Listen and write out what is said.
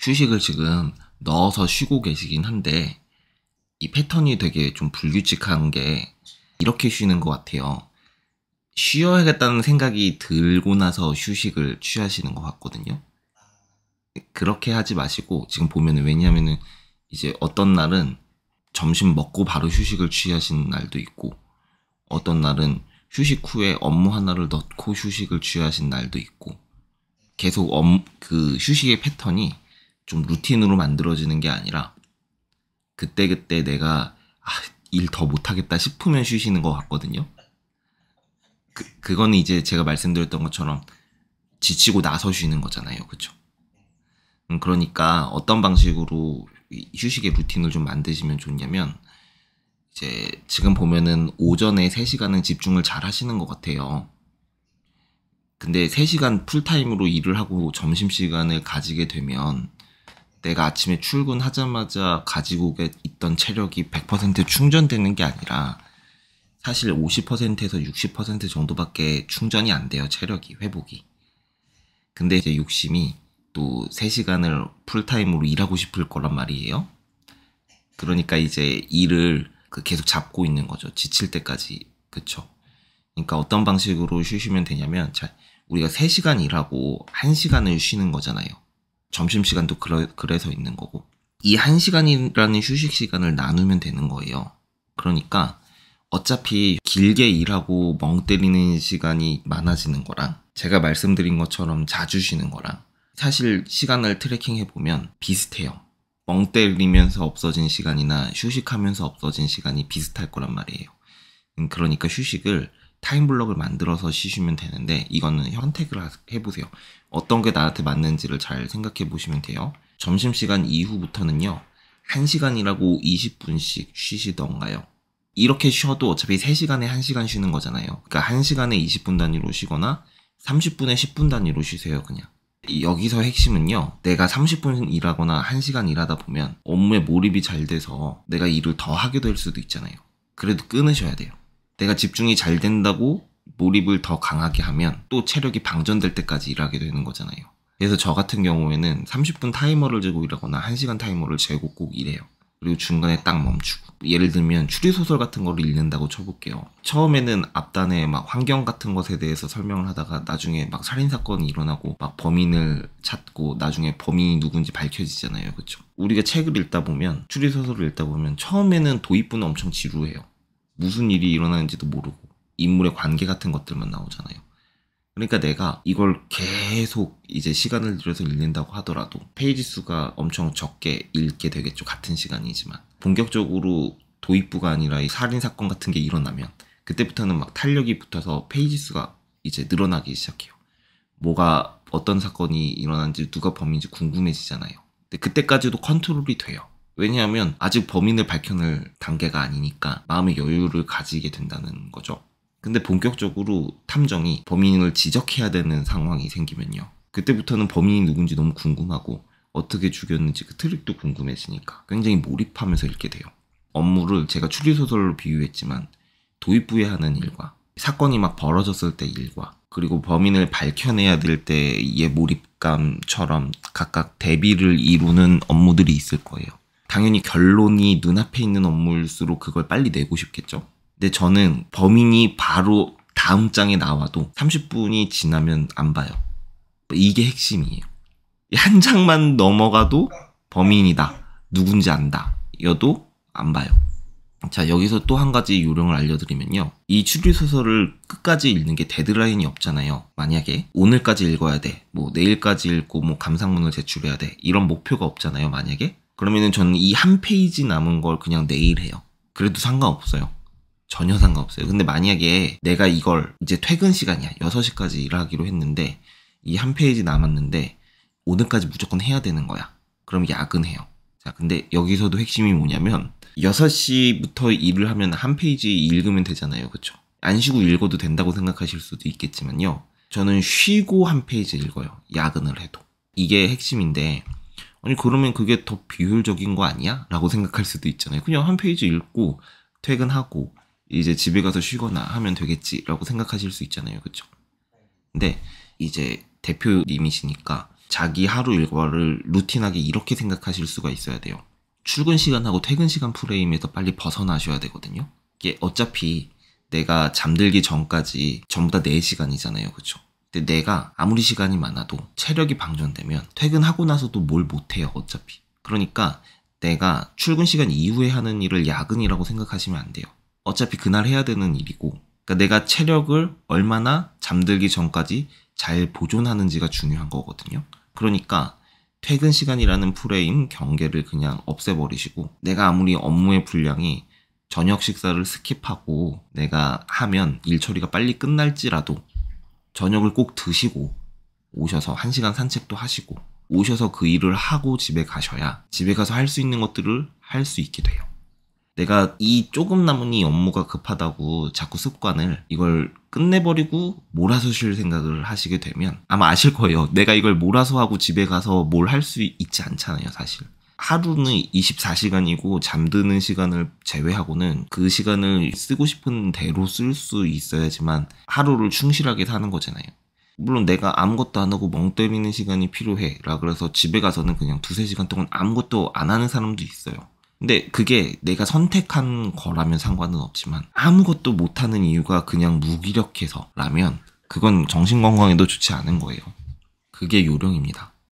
휴식을 지금 넣어서 쉬고 계시긴 한데 이 패턴이 되게 좀 불규칙한 게 이렇게 쉬는 것 같아요. 쉬어야겠다는 생각이 들고 나서 휴식을 취하시는 것 같거든요. 그렇게 하지 마시고 지금 보면은 왜냐하면은 이제 어떤 날은 점심 먹고 바로 휴식을 취하시는 날도 있고 어떤 날은 휴식 후에 업무 하나를 넣고 휴식을 취하신 날도 있고 계속 그 휴식의 패턴이 좀 루틴으로 만들어지는 게 아니라 그때그때 내가 일 더 못하겠다 싶으면 쉬시는 것 같거든요. 그거는 이제 제가 말씀드렸던 것처럼 지치고 나서 쉬는 거잖아요. 그쵸? 그러니까 어떤 방식으로 휴식의 루틴을 좀 만드시면 좋냐면 이제 지금 보면은 오전에 3시간은 집중을 잘 하시는 것 같아요. 근데 3시간 풀타임으로 일을 하고 점심시간을 가지게 되면 내가 아침에 출근하자마자 가지고 있던 체력이 100% 충전되는 게 아니라 사실 50%에서 60% 정도밖에 충전이 안 돼요. 체력이, 회복이. 근데 이제 욕심이 또 3시간을 풀타임으로 일하고 싶을 거란 말이에요. 그러니까 이제 일을 계속 잡고 있는 거죠. 지칠 때까지. 그쵸? 그러니까 어떤 방식으로 쉬시면 되냐면 우리가 3시간 일하고 1시간을 쉬는 거잖아요. 점심시간도 그래서 있는 거고 이 1시간이라는 휴식 시간을 나누면 되는 거예요. 그러니까 어차피 길게 일하고 멍 때리는 시간이 많아지는 거랑 제가 말씀드린 것처럼 자주 쉬는 거랑 사실 시간을 트래킹해보면 비슷해요. 멍 때리면서 없어진 시간이나 휴식하면서 없어진 시간이 비슷할 거란 말이에요. 그러니까 휴식을 타임블럭을 만들어서 쉬시면 되는데 이거는 선택을 해보세요. 어떤 게 나한테 맞는지를 잘 생각해 보시면 돼요. 점심시간 이후부터는요 1시간이라고 20분씩 쉬시던가요. 이렇게 쉬어도 어차피 3시간에 1시간 쉬는 거잖아요. 그러니까 1시간에 20분 단위로 쉬거나 30분에 10분 단위로 쉬세요. 그냥 여기서 핵심은요 내가 30분 일하거나 1시간 일하다 보면 업무에 몰입이 잘 돼서 내가 일을 더 하게 될 수도 있잖아요. 그래도 끊으셔야 돼요. 내가 집중이 잘 된다고 몰입을 더 강하게 하면 또 체력이 방전될 때까지 일하게 되는 거잖아요. 그래서 저 같은 경우에는 30분 타이머를 재고 일하거나 1시간 타이머를 재고 꼭 일해요. 그리고 중간에 딱 멈추고. 예를 들면 추리소설 같은 거를 읽는다고 쳐볼게요. 처음에는 앞단에 막 환경 같은 것에 대해서 설명을 하다가 나중에 막 살인사건이 일어나고 막 범인을 찾고 나중에 범인이 누군지 밝혀지잖아요. 그쵸? 우리가 책을 읽다 보면 추리소설을 읽다 보면 처음에는 도입부는 엄청 지루해요. 무슨 일이 일어나는지도 모르고 인물의 관계 같은 것들만 나오잖아요. 그러니까 내가 이걸 계속 이제 시간을 들여서 읽는다고 하더라도 페이지 수가 엄청 적게 읽게 되겠죠. 같은 시간이지만 본격적으로 도입부가 아니라 이 살인사건 같은 게 일어나면 그때부터는 막 탄력이 붙어서 페이지 수가 이제 늘어나기 시작해요. 어떤 사건이 일어난지 누가 범인인지 궁금해지잖아요. 근데 그때까지도 컨트롤이 돼요. 왜냐하면 아직 범인을 밝혀낼 단계가 아니니까 마음의 여유를 가지게 된다는 거죠. 근데 본격적으로 탐정이 범인을 지적해야 되는 상황이 생기면요. 그때부터는 범인이 누군지 너무 궁금하고 어떻게 죽였는지 그 트릭도 궁금해지니까 굉장히 몰입하면서 읽게 돼요. 업무를 제가 추리소설로 비유했지만 도입부에 하는 일과 사건이 막 벌어졌을 때 일과 그리고 범인을 밝혀내야 될 때의 몰입감처럼 각각 대비를 이루는 업무들이 있을 거예요. 당연히 결론이 눈앞에 있는 업무일수록 그걸 빨리 내고 싶겠죠? 근데 저는 범인이 바로 다음 장에 나와도 30분이 지나면 안 봐요. 이게 핵심이에요. 한 장만 넘어가도 범인이다. 누군지 안다. 여도 안 봐요. 자, 여기서 또 한 가지 요령을 알려드리면요. 이 추리소설을 끝까지 읽는 게 데드라인이 없잖아요. 만약에 오늘까지 읽어야 돼. 내일까지 읽고 감상문을 제출해야 돼. 이런 목표가 없잖아요. 만약에. 그러면은 저는 이 한 페이지 남은 걸 그냥 내일 해요. 그래도 상관없어요. 전혀 상관없어요. 근데 만약에 내가 이걸 이제 퇴근 시간이야. 6시까지 일하기로 했는데 이 한 페이지 남았는데 오늘까지 무조건 해야 되는 거야. 그럼 야근해요. 자, 근데 여기서도 핵심이 뭐냐면 6시부터 일을 하면 한 페이지 읽으면 되잖아요. 그쵸? 안 쉬고 읽어도 된다고 생각하실 수도 있겠지만요. 저는 쉬고 한 페이지 읽어요. 야근을 해도. 이게 핵심인데 아니 그러면 그게 더 비효율적인 거 아니야? 라고 생각할 수도 있잖아요. 그냥 한 페이지 읽고 퇴근하고 이제 집에 가서 쉬거나 하면 되겠지 라고 생각하실 수 있잖아요. 그쵸? 근데 이제 대표님이시니까 자기 하루 일과를 루틴하게 이렇게 생각하실 수가 있어야 돼요. 출근 시간하고 퇴근 시간 프레임에서 빨리 벗어나셔야 되거든요. 이게 어차피 내가 잠들기 전까지 전부 다 4시간이잖아요. 그쵸? 근데 내가 아무리 시간이 많아도 체력이 방전되면 퇴근하고 나서도 뭘 못해요. 어차피. 그러니까 내가 출근 시간 이후에 하는 일을 야근이라고 생각하시면 안 돼요. 어차피 그날 해야 되는 일이고, 그러니까 내가 체력을 얼마나 잠들기 전까지 잘 보존하는지가 중요한 거거든요. 그러니까 퇴근 시간이라는 프레임 경계를 그냥 없애버리시고, 내가 아무리 업무의 분량이 저녁 식사를 스킵하고 내가 하면 일 처리가 빨리 끝날지라도 저녁을 꼭 드시고 오셔서 1시간 산책도 하시고 오셔서 그 일을 하고 집에 가셔야 집에 가서 할 수 있는 것들을 할 수 있게 돼요. 내가 이 조금 남은 이 업무가 급하다고 자꾸 습관을 이걸 끝내버리고 몰아서 쉴 생각을 하시게 되면 아마 아실 거예요. 내가 이걸 몰아서 하고 집에 가서 뭘 할 수 있지 않잖아요, 사실. 하루는 24시간이고 잠드는 시간을 제외하고는 그 시간을 쓰고 싶은 대로 쓸 수 있어야지만 하루를 충실하게 사는 거잖아요. 물론 내가 아무것도 안 하고 멍 때리는 시간이 필요해 라 그래서 집에 가서는 그냥 2-3시간 동안 아무것도 안 하는 사람도 있어요. 근데 그게 내가 선택한 거라면 상관은 없지만 아무것도 못하는 이유가 그냥 무기력해서라면 그건 정신건강에도 좋지 않은 거예요. 그게 요령입니다.